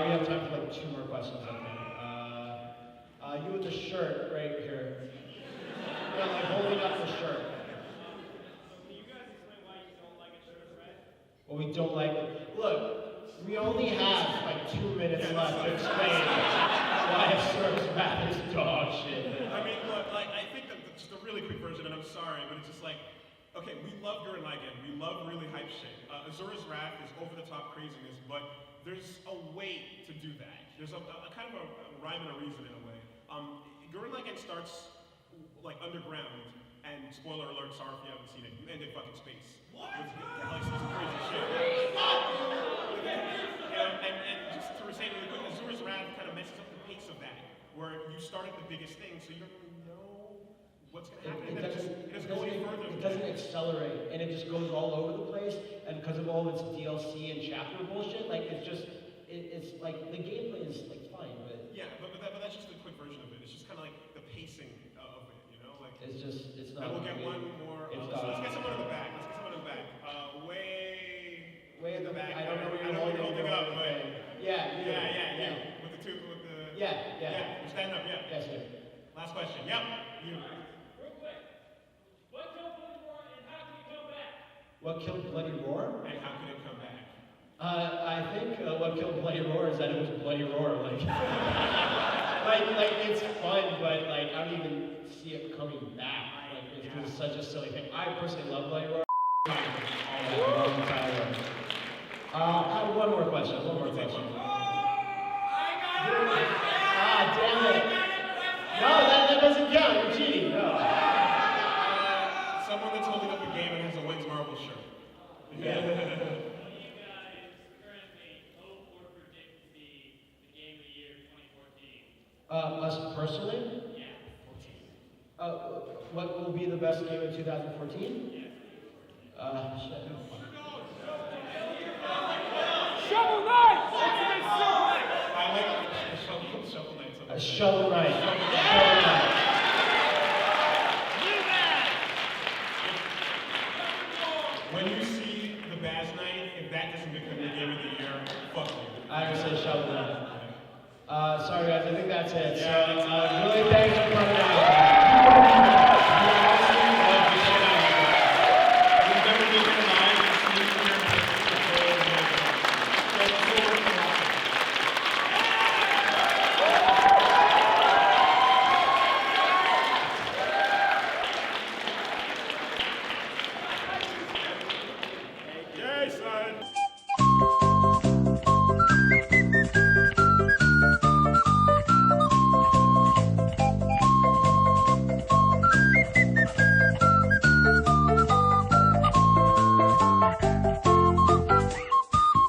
we have time for like 2 more questions, I think. You with the shirt right here. Yeah, like holding up the shirt. Can you guys explain why you don't like a shirt red? Well, we don't like it. Look, we only have like 2 minutes left to explain why a shirt's red is dog shit. I mean, look, like, I think that just a really quick version, and I'm sorry, but it's just like, okay, we love Gurren Lagann. We love really hype shit. Azura's Wrath is over-the-top craziness, but there's a way to do that. There's a kind of a rhyme and a reason in a way. Gurren Lagann starts like underground, and spoiler alert, sorry if you haven't seen it, you end in fucking space. What? With galaxies and crazy shit. And just to say really quick, Azura's Wrath kind of messes up the pace of that, where you start at the biggest thing, so you don't really know what's gonna happen. It doesn't go any further. It doesn't accelerate, and it just goes all over the place. And because of all of its DLC and chapter bullshit, like it's like the gameplay is like fine, but Yeah, but that's just a quick version of it. It's just kind of like the pacing of it, you know? Like, it's not. and we'll get one more. Let's get someone in the back. Way in the back. I don't know where you're holding up, but Yeah. With the Yeah. Stand up, yeah. Yes, sir. Last question. Yep. You. Real quick. What killed Bloody Roar and how can you come back? What killed Bloody Roar? And how can it come back? I think what killed Bloody Roar is that it was Bloody Roar. Like, it's fun, but like I don't even see it coming back. Like, it's just such a silly thing. I personally love Bloody Roar. One more question. Damn it. No, that doesn't count. You're cheating. No. Someone that's holding up a game and has a Wins Marvel shirt. Yeah. What do you guys currently hope or predict to be the game of the year 2014? Us personally? Yeah. What will be the best game in 2014? Yeah. Shit. Shovel Knight! I like Shovel Knight. Shovel Knight. When you see the Baz Night, if that doesn't become the game of the year, fuck you. I would say shovel down. Sorry guys, I think that's it. Yeah, So, that's it. really thanks for coming out.